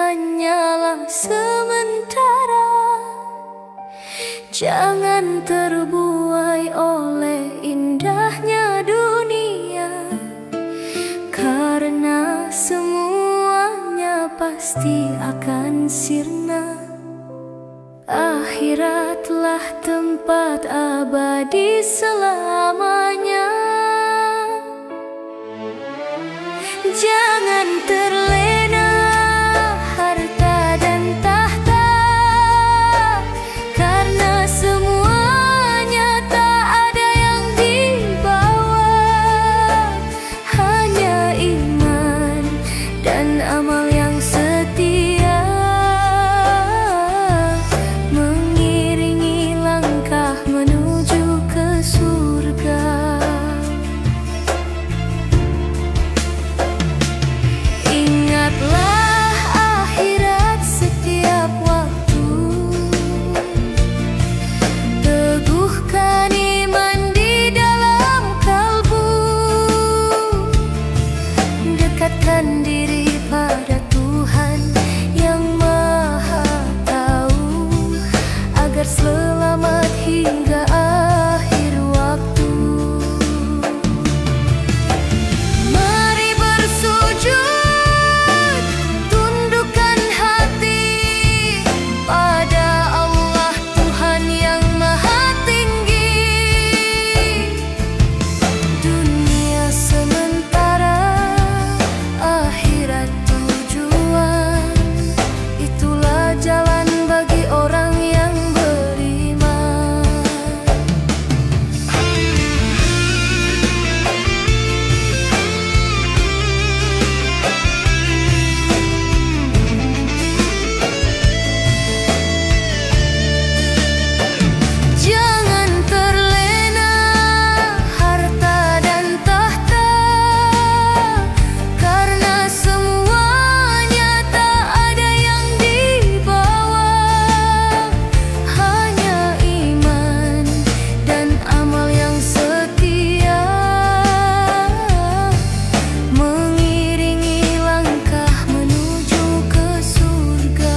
hanyalah sementara. Jangan terbuai oleh indahnya dunia, karena semuanya pasti akan sirna. Akhiratlah tempat abadi selamanya. Jangan terlena harta dan tahta, karena semuanya tak ada yang dibawa. Hanya iman dan amal yang setia mengiringi langkah menuju ke surga. Ingatlah akhirat setiap waktu, teguhkan iman di dalam kalbu, dekatkan diri pada Tuhan yang Maha Tahu, agar selamat hingga akhir waktu. Mari bersujud, tundukkan hati pada Allah Tuhan yang Maha Tinggi. Dunia sementara, akhirat tujuan. Itulah jalan bagi orang yang beriman. Jangan terlena harta dan tahta, karena semuanya tak ada yang dibawa. Hanya iman dan amal yang setia mengiringi langkah menuju ke surga.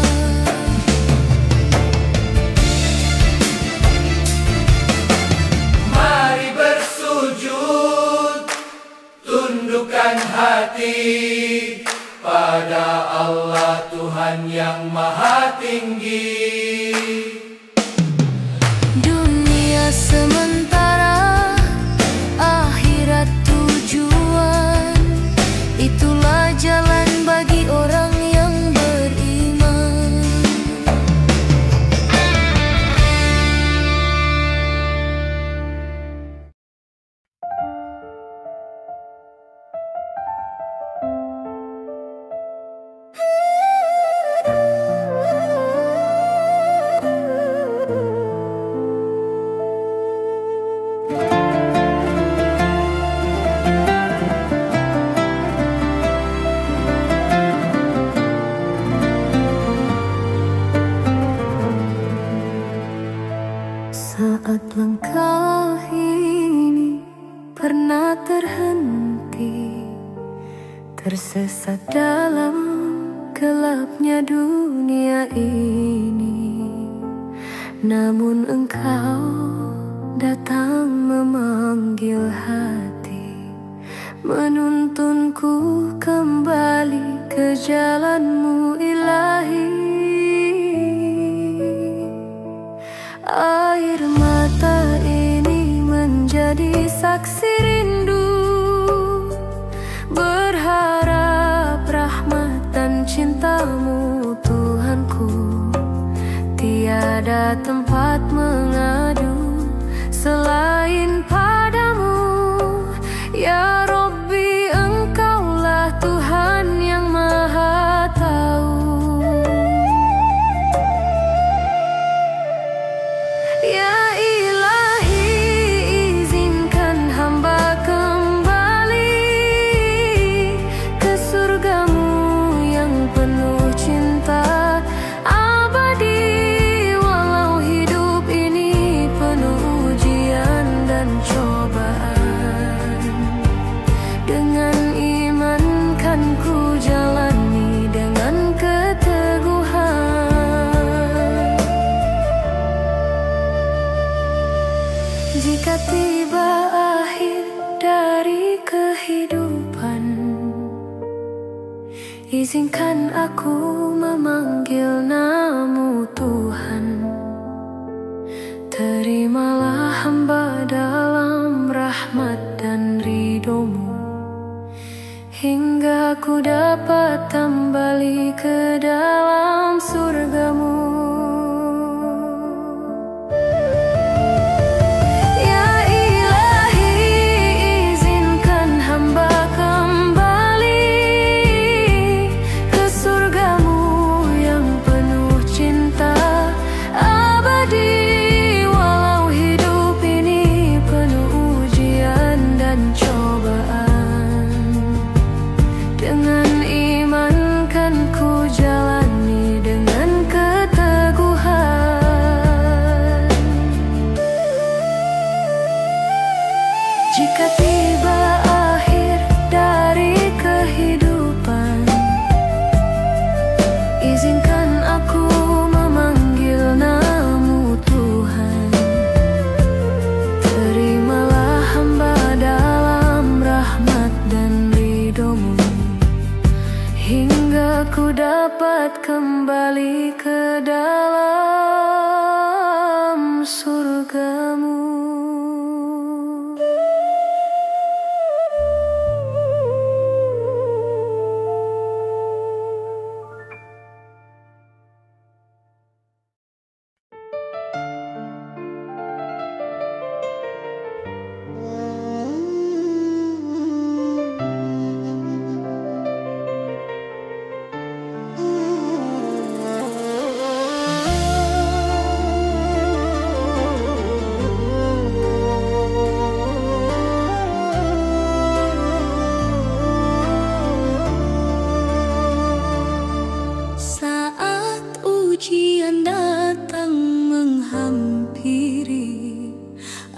Mari bersujud, tundukkan hati pada Allah Tuhan yang Maha Tinggi. Dunia sementara, akhirat tujuan. Itulah jalan bagi orang yang beriman. Saat langkah ini pernah terhenti, tersesat dalam gelapnya dunia ini, namun Engkau datang memanggil hati, menuntunku kembali ke jalan-Mu ilahi. Air mata ini menjadi saksi rindu, berharap rahmat dan cinta-Mu Tuhanku. Tiada tempat mengadu selain padamu, ya Rabbi, Engkaulah Tuhan yang Maha Tahu. Ya Ilahi, izinkan hamba kembali ke surga-Mu yang penuh cinta abadi, walau hidup ini penuh ujian dan cobaan. ku dapat kembali ke dalam surgamu. Jika tiba akhir dari kehidupan, izinkan aku memanggil nama Tuhan. Terimalah hamba dalam rahmat dan ridho-Mu, hingga ku dapat kembali ke dalam surga-Mu.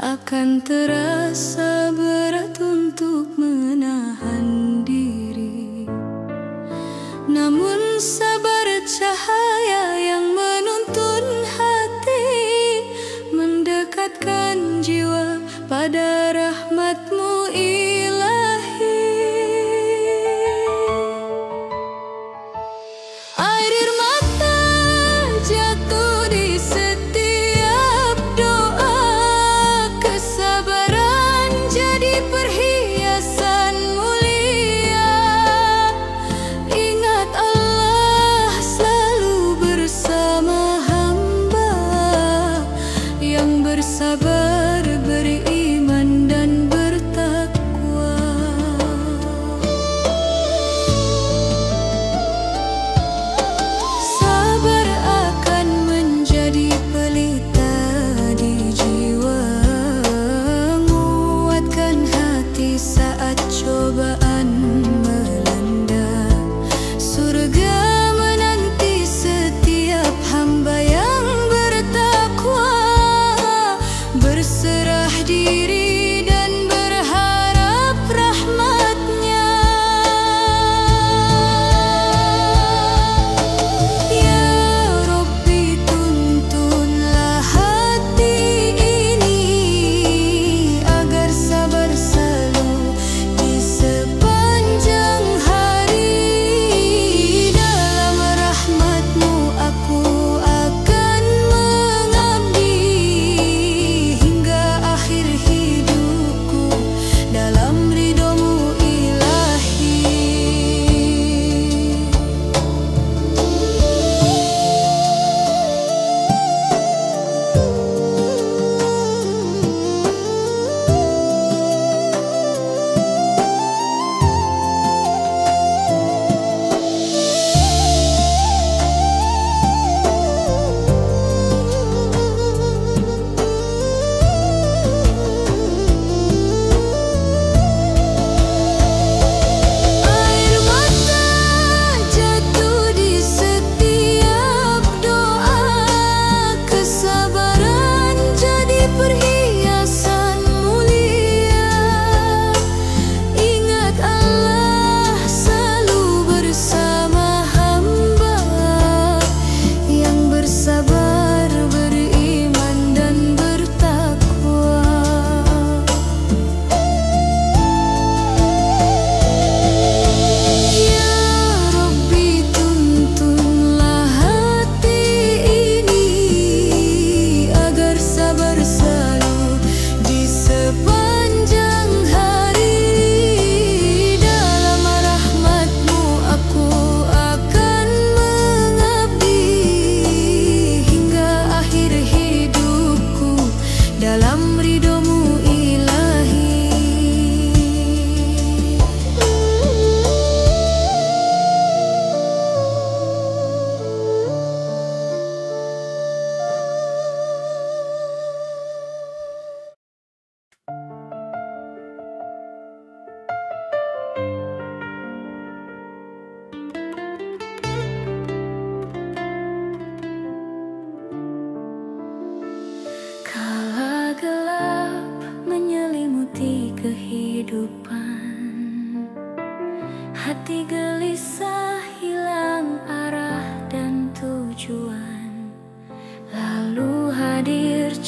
Akan terasa berat untuk menahan diri, namun sabar cahaya yang menuntun hati, mendekatkan jiwa pada rahmat-Mu ilahi. Air mata jatuh di setiap doa, kesabaran jadi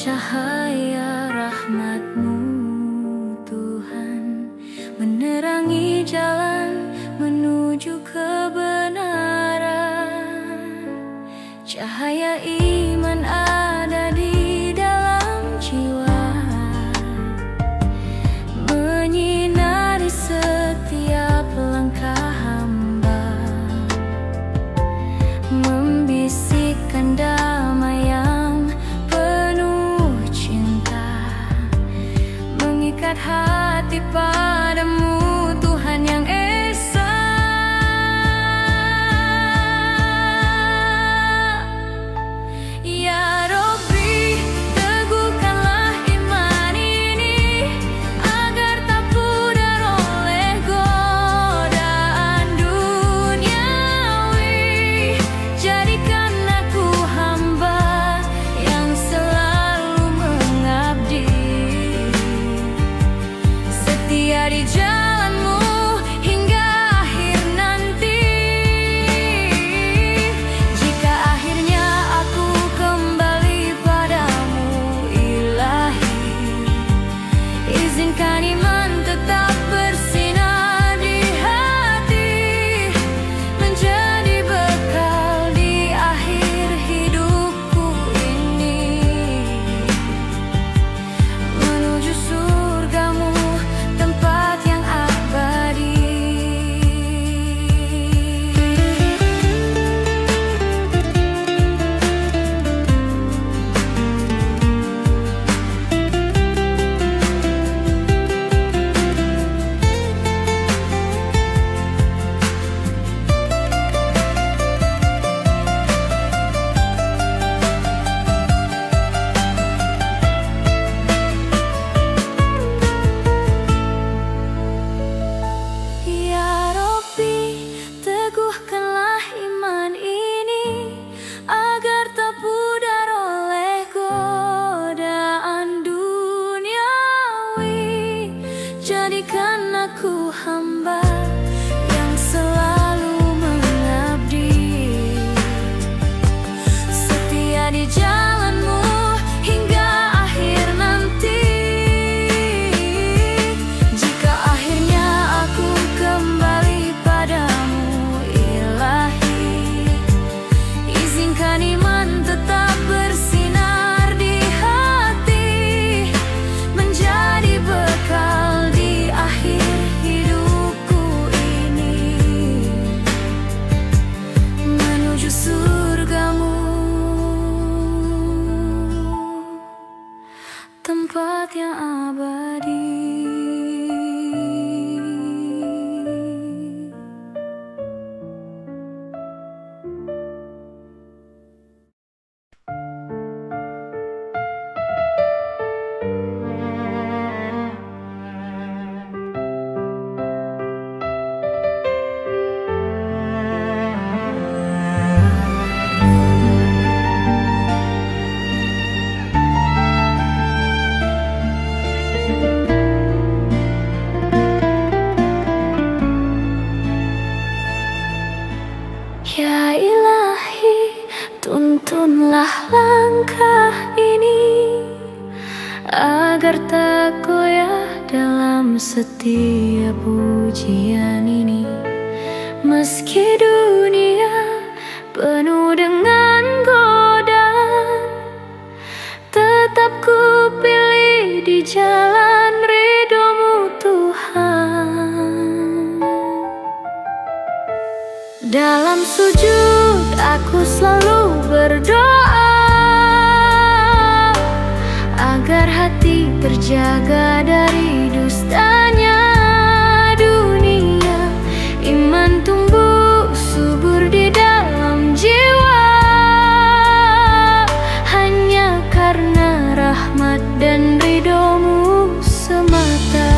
cahaya rahmat-Mu Tuhan, menerangi jalan menuju kebenaran. Cahaya iman ada di dalam jiwa, menyinari setiap langkah hamba, membisikkan damai yang penuh cinta, mengikat hati padamu Tuhan yang esa. Ya Rabbi, teguhkanlah iman ini agar tak pudar oleh godaan duniawi. Jadikan aku hamba yang selalu mengabdi, setia di jalan-Mu hingga akhir nanti. Jika akhirnya aku kembali padamu Ilahi, izinkan iman tetap bersinar di hati, menjadi bekal di akhir hidupku ini, menuju surga-Mu, tempat yang abadi. Ya Rabbi, teguhkanlah iman ini agar tak pudar oleh godaan duniawi. Jadikan aku hamba yang selalu mengabdi, setia di jalan-Mu hingga akhir nanti. Jika akhirnya aku kembali padamu Ilahi, izinkan iman tetap bersinar di hati, menjadi bekal di akhir hidupku ini, menuju surga-Mu, tempat yang abadi. Ya Ilahi, tuntunlah langkah ini agar tak goyah dalam setiap ujian ini. Meski dunia penuh dengan godaan, tetap ku pilih di jalan ridho-Mu Tuhan. Dalam sujud aku selalu berdoa agar hati terjaga dari dustanya dunia, iman tumbuh subur di dalam jiwa, hanya karena rahmat dan ridho-Mu semata.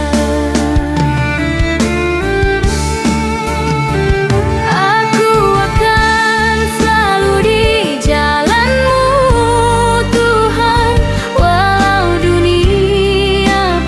Aku akan selalu di jalan-Mu Tuhan, walau dunia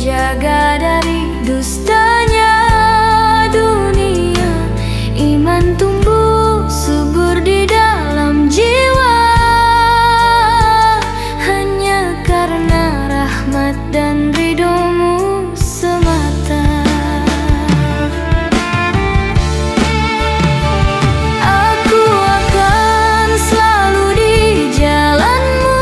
jaga dari dustanya dunia. Iman tumbuh subur di dalam jiwa, hanya karena rahmat dan ridho-Mu semata. Aku akan selalu di jalan-Mu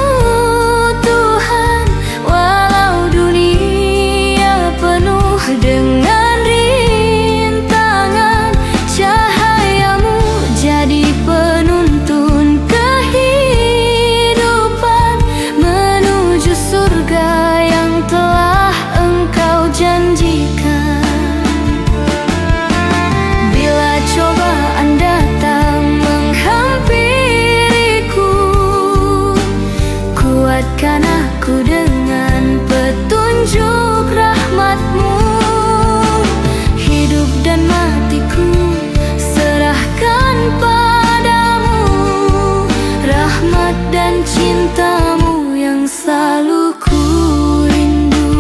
Tuhan, walau dunia penuh dengan rintangan. Cahaya-Mu jadi penuntun kehidupan menuju surga yang telah Engkau janjikan. Bila cobaan datang menghampiriku, kuatkan aku dengan petunjuk rahmat-Mu. Hidup dan matiku serahkan padamu, rahmat dan cinta-Mu yang selalu ku rindu.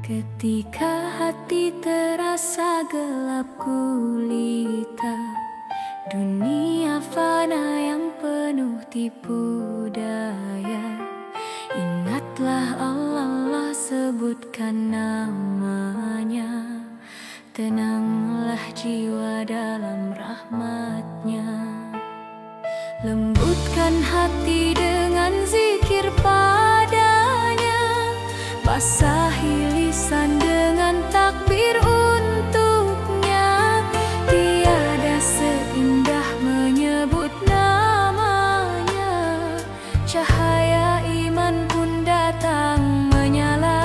Ketika hati terasa gelap gulita, dunia fana yang penuh tipu daya, ingatlah Allah, sebutkan namanya. Tenanglah jiwa dalam rahmat-Nya. Lembutkan hati dengan zikir padanya, basahi lisan dengan takbir untuknya. Tiada seindah menyebut namanya, cahaya iman pun datang menyala.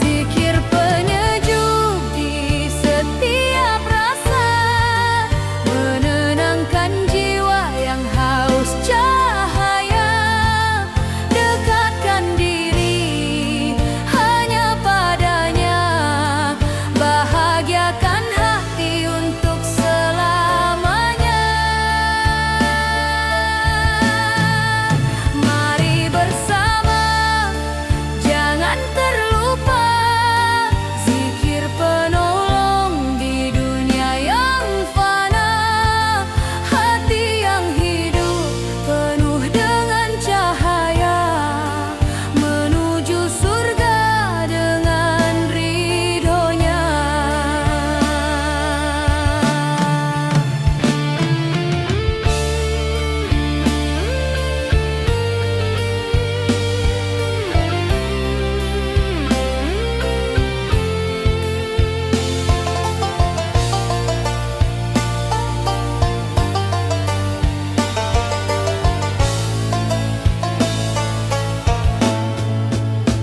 Zikir penyejuk di setiap rasa, menenangkan jiwa yang haus cahaya. Dekatkan diri hanya padanya, bahagiakan hati untuk selamanya. Mari bersama, jangan terlupa, zikir penolong di dunia yang fana. Hati yang hidup penuh dengan cahaya, menuju surga dengan ridho-Nya.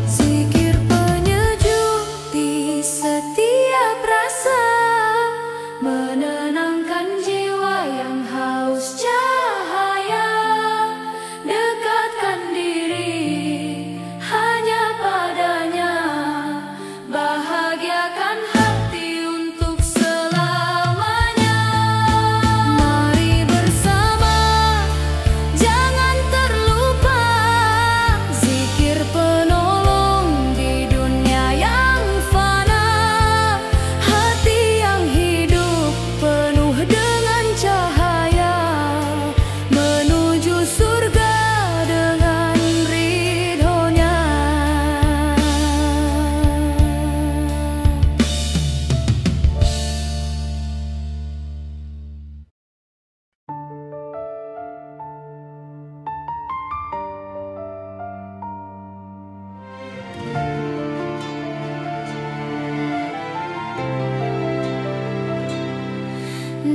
Zikir penyejuk di setiap rasa, menenangkan jiwa yang haus cahaya. Dekatkan diri hanya padanya, bahagiakan hati untuk selamanya. Mari bersama, jangan terlupa, zikir penolong di dunia yang fana. Hati yang hidup penuh dengan cahaya, menuju surga dengan ridho-Nya.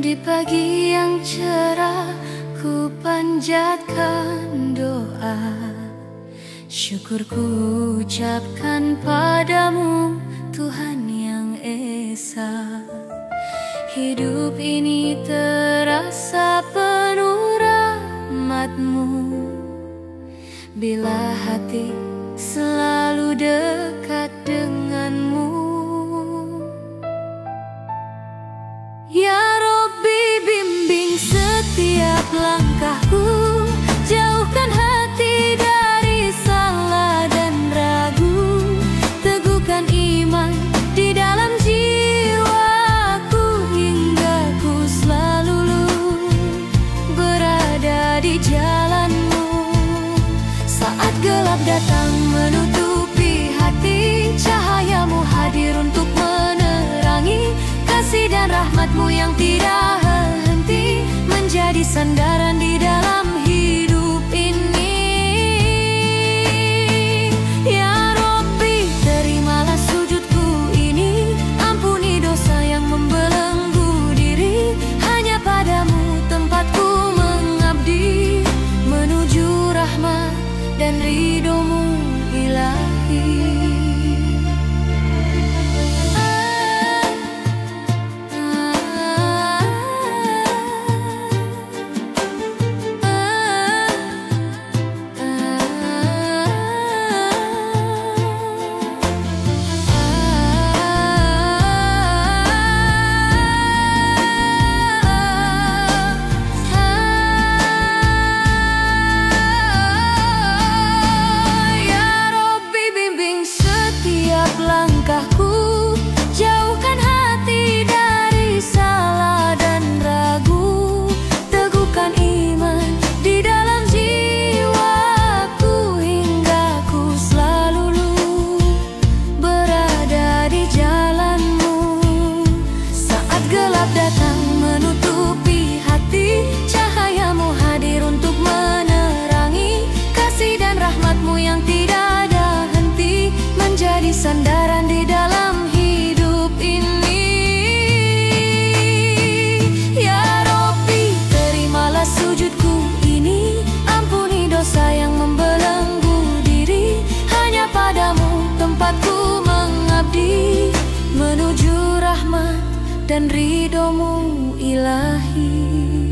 Di pagi yang cerah ku panjatkan doa, Syukurku ucapkan padamu Tuhan yang Esa. Hidup ini terasa penuh rahmat-Mu, bila hati selalu dekat dengan-Mu. Ya Rabbi, bimbing setiap langkahku, jauhkan hati dari salah dan ragu, teguhkan iman di dalam jiwaku, hingga ku selalu berada di jalan-Mu. Saat gelap datang menutupi hati, cahaya-Mu hadir untuk menerangi. Kasih dan rahmat-Mu yang tidak henti menjadi sandaran di dalam hidup ini. Ya Rabbi, terimalah sujudku ini, ampuni dosa yang membelenggu diri. Hanya padamu tempatku mengabdi, menuju rahmat dan ridho-Mu ilahi. Langkahku, jauhkan hati dari salah dan ragu, teguhkan iman di dalam jiwaku, hingga ku selalu berada di jalan-Mu. Saat gelap datang menutupi hati, cahaya-Mu hadir untuk menerangi. Kasih dan rahmat-Mu yang tidak ada henti menjadi sandaran di dalam hidup ini. Ya Rabbi, terimalah sujudku ini, ampuni dosa yang membelenggu diri. Hanya padamu tempatku mengabdi, menuju rahmat dan ridho-Mu ilahi.